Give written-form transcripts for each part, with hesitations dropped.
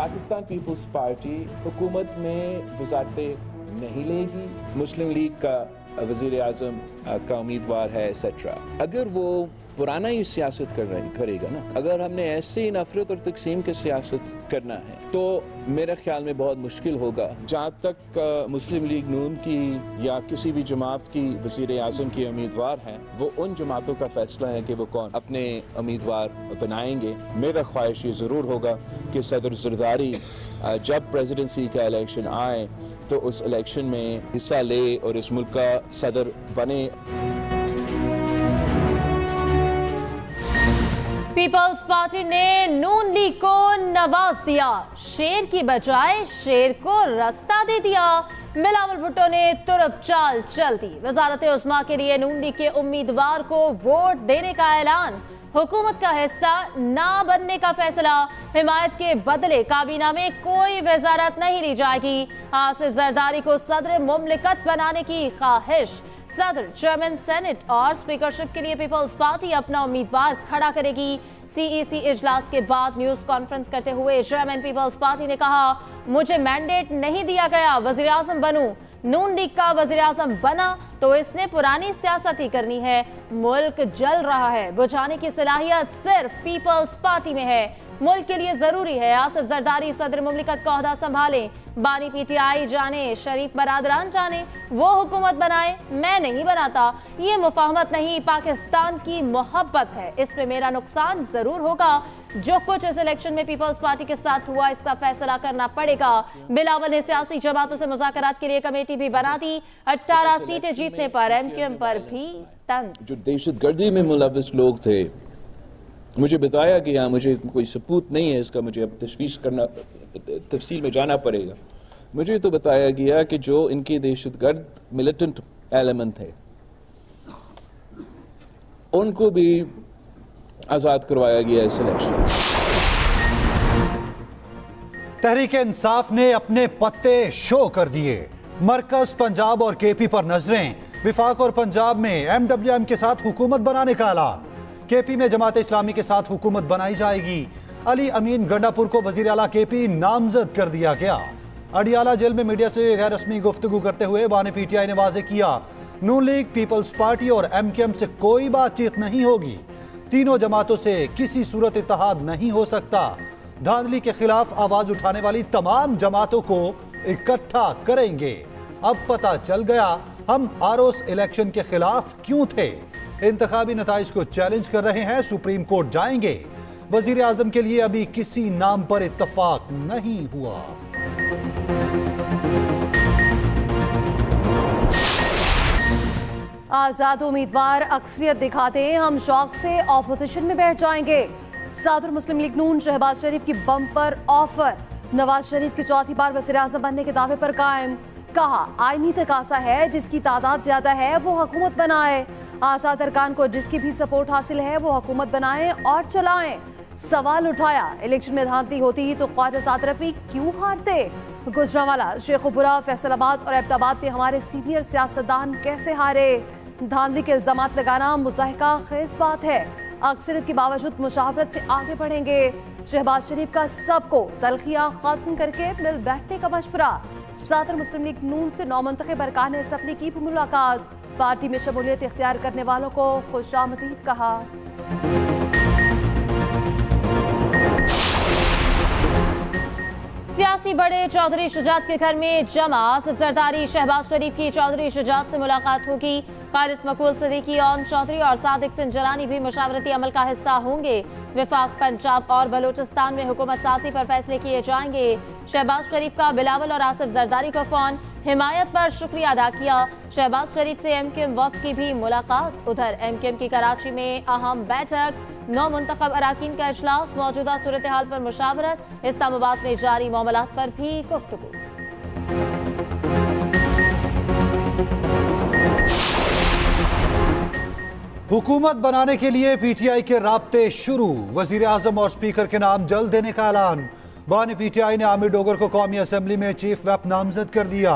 Pakistan peoples party हुकूमत में वज़ारतें नहीं लेगी, मुस्लिम लीग का वज़ीर आज़म का उम्मीदवार है एसेट्रा। अगर वो पुराना ही सियासत करेगा ना, अगर हमने ऐसे ही नफरत और तकसीम की सियासत करना है तो मेरे ख्याल में बहुत मुश्किल होगा। जहाँ तक मुस्लिम लीग नून की या किसी भी जमात की वज़ीर आज़म की उम्मीदवार हैं, वो उन जमातों का फैसला है कि वो कौन अपने उम्मीदवार बनाएंगे। मेरा ख्वाहिश ये ज़रूर होगा कि सदर ज़रदारी जब प्रेसिडेंसी का इलेक्शन आए तो उस इलेक्शन में हिस्सा ले और इस मुल्क का सदर बने। पीपल्स पार्टी ने नून लीग को नवाज दिया, शेर की बजाय शेर को रास्ता दे दिया। बिलावल भुट्टो ने तुरप चाल चल दी, वजारत उस्मा के लिए नून लीग के उम्मीदवार को वोट देने का ऐलान, हुकूमत का हिस्सा ना बनने का फैसला, हिमायत के बदले काबीना में कोई वजारत नहीं ली जाएगी, आसिफ जरदारी को सदर मुमलिकत बनाने की ख्वाहिश, सदर, चेयरमैन सेनेट और स्पीकरशिप के लिए पीपल्स पार्टी अपना उम्मीदवार खड़ा करेगी। सीईसी इजलास के बाद न्यूज कॉन्फ्रेंस करते हुए चेयरमैन पीपल्स पार्टी ने कहा, मुझे मैंडेट नहीं दिया गया वजीर आजम बनूं, नून लीग का वजीर आजम बना तो इसने पुरानी सियासत ही करनी है। मुल्क जल रहा है, बुझाने की सलाहियत सिर्फ पीपल्स पार्टी में है। मुल्क के लिए जरूरी है आसिफ जरदारी सदर मुमलिकत का ओहदा संभालें, बानी पीटीआई जाने, शरीफ बरादरान जाने, वो हुकूमत बनाए, मैं नहीं बनाता। ये मुफाहमत नहीं, पाकिस्तान की मोहब्बत है, इसमें मेरा नुकसान जरूर होगा। जो कुछ इस इलेक्शन में पीपल्स पार्टी के साथ हुआ इसका फैसला करना पड़ेगा। बिलावल ने सियासी जमातों से मुज़ाकरात के लिए कमेटी भी बना दी। 18 सीटें जीतने पर एमक्यूएम पर भी तंज। जो दहशतगर्दी में मुलव्वस लोग थे, मुझे बताया गया, मुझे कोई सबूत नहीं है इसका, मुझे अब तशवीश करना, तफसील में जाना पड़ेगा। मुझे तो बताया गया कि जो इनके दहशतगर्द मिलिटेंट एलिमेंट थे उनको भी आजाद करवाया गया इस इलेक्शन। तहरीक इंसाफ ने अपने पत्ते शो कर दिए, मरकज, पंजाब और केपी पर नजरें, विफाक और पंजाब में एमडब्ल्यूएम के साथ हुकूमत बनाने का ऐलान, केपी में जमात इस्लामी के साथ हुकूमत बनाई जाएगी। अली अमीन गंडापुर को वजीर आला केपी नामजद कर दिया गया। अडियाला जेल में मीडिया से गैर रस्मी गुफ्तगू करते हुए बानी पीटीआई ने वाजे किया, नून लीग, पीपल्स पार्टी और एमक्यूएम से कोई बातचीत नहीं होगी, तीनों जमातों से किसी सूरत इत्तेहाद नहीं हो सकता, धांधली के खिलाफ आवाज उठाने वाली तमाम जमातों को इकट्ठा करेंगे। अब पता चल गया हम आरोस इलेक्शन के खिलाफ क्यों थे, इंतखाबी नताइज को चैलेंज कर रहे हैं, सुप्रीम कोर्ट जाएंगे। वजीर आजम के लिए अभी किसी नाम पर इत्तफाक नहीं हुआ। आजाद उम्मीदवार अक्सरियत दिखाते हम शौक से ऑपोजिशन में बैठ जाएंगे। सदर मुस्लिम लीग नून शहबाज शरीफ की बम्पर ऑफर, नवाज शरीफ की चौथी बार वज़ीर आज़म बनने के दावे पर कायम, कहा आईनी तकाजा है जिसकी तादाद ज्यादा है वो हुकूमत बनाए, आजाद अरकान को जिसकी भी सपोर्ट हासिल है वो हुकूमत बनाएं और चलाएं। सवाल उठाया, इलेक्शन में धांधली होती तो ख्वाजा साद रफी क्यों हारते, गुजरांवाला, शेखुपुरा, फैसलाबाद और एबटाबाद में हमारे सीनियर सियासतदान कैसे हारे, धांधली के इल्जामात लगाना मुज़ाहिका खेज बात है, अक्सरियत के बावजूद मुशावरत से आगे बढ़ेंगे। शहबाज शरीफ का सबको तलखियां खत्म करके मिल बैठने का मशवरा, सदर मुस्लिम लीग नून से नौमंतखब अरकान असम्बली की भी मुलाकात, पार्टी में शमूलियत इख्तियार करने वालों को खुशामदीद कहा। सियासी बड़े चौधरी शुजात के घर में जमा, आसिफ जरदारी, शहबाज शरीफ की चौधरी शुजात से मुलाकात होगी। खालिद मकबूल सिद्दीकी, ओन चौधरी और सादिक सिंह जलानी भी मुशावरती अमल का हिस्सा होंगे। विफाक, पंजाब और बलूचिस्तान में हुकूमत साजी पर फैसले किए जाएंगे। शहबाज शरीफ का बिलावल और आसिफ जरदारी को फोन, हिमायत पर शुक्रिया अदा किया। शहबाज शरीफ से एमक्यूएम वफ्द की भी मुलाकात। उधर एमक्यूएम की कराची में अहम बैठक, 9 मुंतखब अराकीन का इजलास, मौजूदा सूरत हाल पर मुशावरत, इस्लामाबाद में जारी मामलात पर भी गुफ्तगू। हुकूमत बनाने के लिए पीटीआई के राब्ते शुरू, वजीर आजम और स्पीकर के नाम जल्द देने का ऐलान। बानी पीटीआई ने आमिर डोगर को कौमी असम्बली में चीफ व्हिप नामजद कर दिया।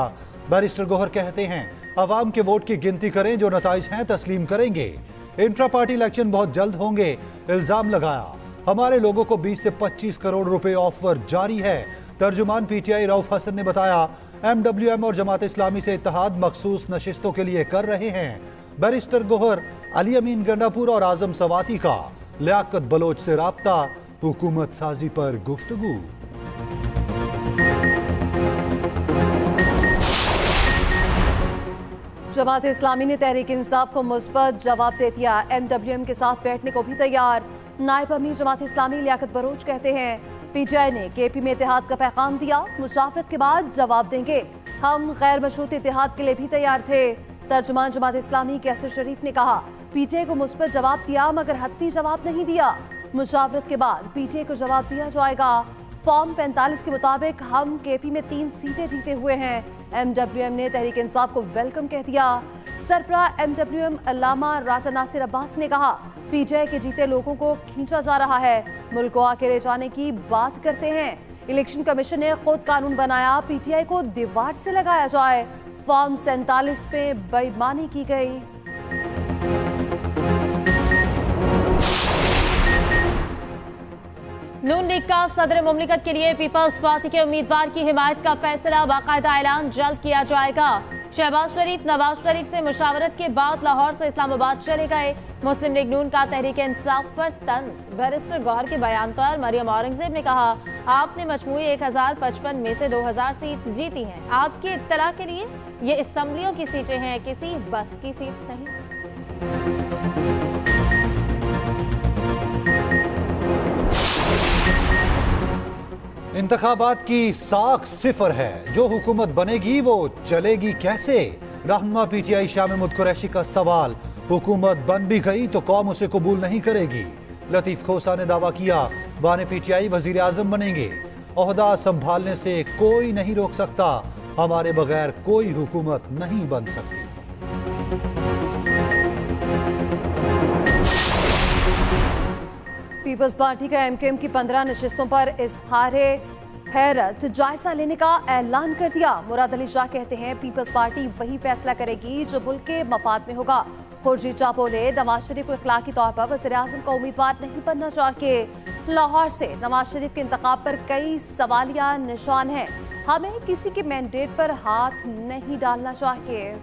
बैरिस्टर गोहर कहते हैं अवाम के वोट की गिनती करें, जो नताइज हैं तस्लीम करेंगे। इंट्रा पार्टी इलेक्शन बहुत जल्द होंगे, इल्जाम लगाया। हमारे लोगों को 20 से 25 करोड़ रुपए ऑफर जारी है। तर्जुमान पीटीआई रऊफ हसन ने बताया, MWM और जमात इस्लामी से इत्तेहाद मखसूस नशिस्तों के लिए कर रहे हैं। बैरिस्टर गोहर, अली अमीन गंडापुर और आजम सवाती का लियाकत बलोच से राब्ता, हुकूमत साजी पर गुफ्तगू। जमात इस्लामी ने तहरीक इंसाफ को मुस्बत जवाब दे दिया। MWM के साथ बैठने को भी तैयार। नायब अमीर जमात इस्लामी लियाकत बलोच कहते हैं, PTI ने KP में इत्तेहाद का पैगाम दिया, मुशावरत के बाद जवाब देंगे। हम गैर मशरूत इत्तेहाद के लिए भी तैयार थे। तर्जुमान जमात इस्लामी कैसर शरीफ ने कहा, PTI को मुस्बत जवाब दिया मगर हतमी जवाब नहीं दिया। मुशावरत के बाद PTI को जवाब दिया जाएगा। फॉर्म 45 के मुताबिक हम KP में 3 सीटें जीते हुए हैं। MWM ने तहरीक इंसाफ को वेलकम कह दिया। सरबरा MWM अल्लामा राजा नासिर अब्बास ने कहा, PTI के जीते लोगों को खींचा जा रहा है, मुल्क को आगे ले जाने की बात करते हैं। इलेक्शन कमीशन ने खुद कानून बनाया, PTI को दीवार से लगाया जाए। फॉर्म 47 में बेईमानी की गई। नून लीग का सदर मुमलिकत के लिए पीपल्स पार्टी के उम्मीदवार की हिमायत का फैसला बाकायदा ऐलान जल्द किया जाएगा। शहबाज शरीफ नवाज शरीफ से मुशावरत के बाद लाहौर से इस्लामाबाद चले गए। मुस्लिम लीग नून का तहरीक इंसाफ पर तंज। बैरिस्टर गौहर के बयान पर मरियम औरंगजेब ने कहा, आपने मजमूई 1055 में से 2000 सीट्स जीती हैं। आपकी इत्तला के लिए ये असम्बलियों की सीटें हैं, किसी बस की सीट्स नहीं। इंतखाबात की साख सिफर है, जो हुकूमत बनेगी वो चलेगी कैसे? रहनुमा PTI शाह महमूद कुरैशी का सवाल। हुकूमत बन भी गई तो कौम उसे कबूल नहीं करेगी। लतीफ खोसा ने दावा किया, बाने PTI वजीर आजम बनेंगे। ओहदा संभालने से कोई नहीं रोक सकता, हमारे बगैर कोई हुकूमत नहीं बन सकती। पीपल्स पार्टी का MKM की 15 नशिस्तों पर इज़हारे हैरत जायजा लेने का ऐलान कर दिया। मुराद अली शाह कहते हैं, पीपल्स पार्टी वही फैसला करेगी जो मुल्क के मफाद में होगा। खुर्शीद शाह बोले, नवाज शरीफ को इखलाकी तौर पर वज़ीर आज़म का उम्मीदवार नहीं बनना चाहिए। लाहौर से नवाज शरीफ के इंतखाब पर कई सवालिया निशान हैं, हमें किसी के मैंडेट पर हाथ नहीं डालना चाहिए।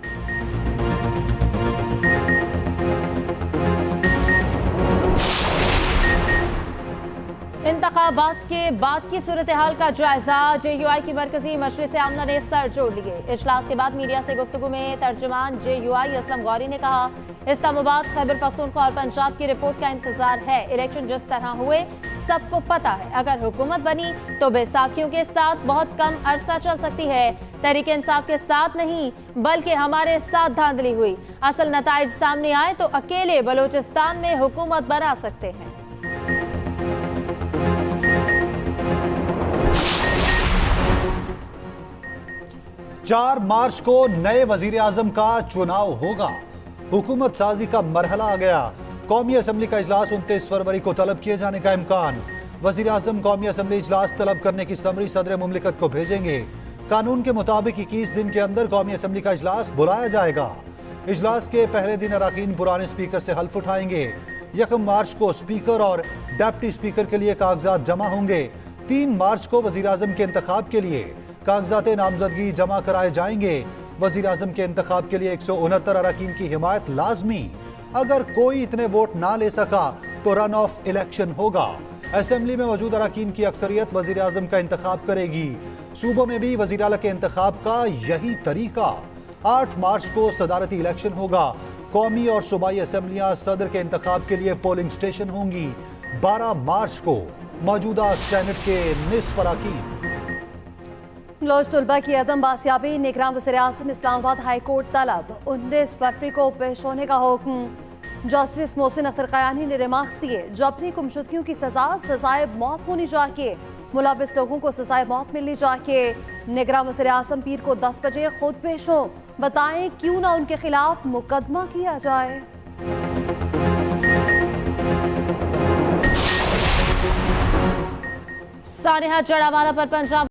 इंतखाबात के बाद की सूरत हाल का जायजा। JUI की मरकजी मजलिस आमना ने सर जोड़ लिए। इजलास के बाद मीडिया से गुफ्तगू में तर्जुमान JUI असलम गौरी ने कहा, इस्लामाबाद, खैबर पख्तूनख्वा और पंजाब की रिपोर्ट का इंतजार है। इलेक्शन जिस तरह हुए सबको पता है, अगर हुकूमत बनी तो बैसाखियों के साथ बहुत कम अरसा चल सकती है। तहरीक इंसाफ के साथ नहीं बल्कि हमारे साथ धांधली हुई। असल नताइज सामने आए तो अकेले बलोचिस्तान में हुकूमत बना सकते हैं। 4 मार्च को नए वजीर आजम का चुनाव होगा। हुकूमत साजी का मरहला आ गया। कौमी असम्बली का इजलास 29 फरवरी को तलब किए जाने का इम्कान। वजीर आजम कौमी असम्बली इजलास तलब करने की समरी सदर मुमलिकत को भेजेंगे। कानून के मुताबिक 21 दिन के अंदर कौमी असम्बली का इजलास बुलाया जाएगा। इजलास के पहले दिन अराकीन पुराने स्पीकर से हल्फ उठाएंगे। 1 मार्च को स्पीकर और डिप्टी स्पीकर के लिए कागजात जमा होंगे। 3 मार्च को वजीर आजम के इंतखाब के लिए कागजात नामजदगी जमा कराए जाएंगे। वजीर आजम के इंतखाब के लिए 169 अरकान की हिमायत लाजमी। अगर कोई इतने वोट ना ले सका तो रन ऑफ इलेक्शन होगा। असेंबली में मौजूद अरकान की अक्सरियत वजीर आजम का इंतखाब करेगी। सूबों में भी वजीर आला के इंतखाब का यही तरीका। 8 मार्च को सदारती इलेक्शन होगा। कौमी और सूबाई असेंबलियां सदर के इंतखाब के लिए पोलिंग स्टेशन होंगी। 12 मार्च को मौजूदा सेनेट के निस्फ अरकान। लॉज तलबा की अदम बासियाबी, निगरान वज़ीर आज़म इस्लामाबाद हाई कोर्ट तलब। 19 फरवरी को पेश होने का हुक्म। जस्टिस मोहसिन अख्तर कयानी ने रिमार्क्स दिए, जबरी गुमशुदगियों की सजाए मौत होनी चाहिए। मुलविस लोगों को सजाए मौत मिलनी चाहिए। निगरान वज़ीर आज़म पीर को 10 बजे खुद पेश हो, बताएं क्यों ना उनके खिलाफ मुकदमा किया जाए। सानेहा जड़ावाला पर पंजाब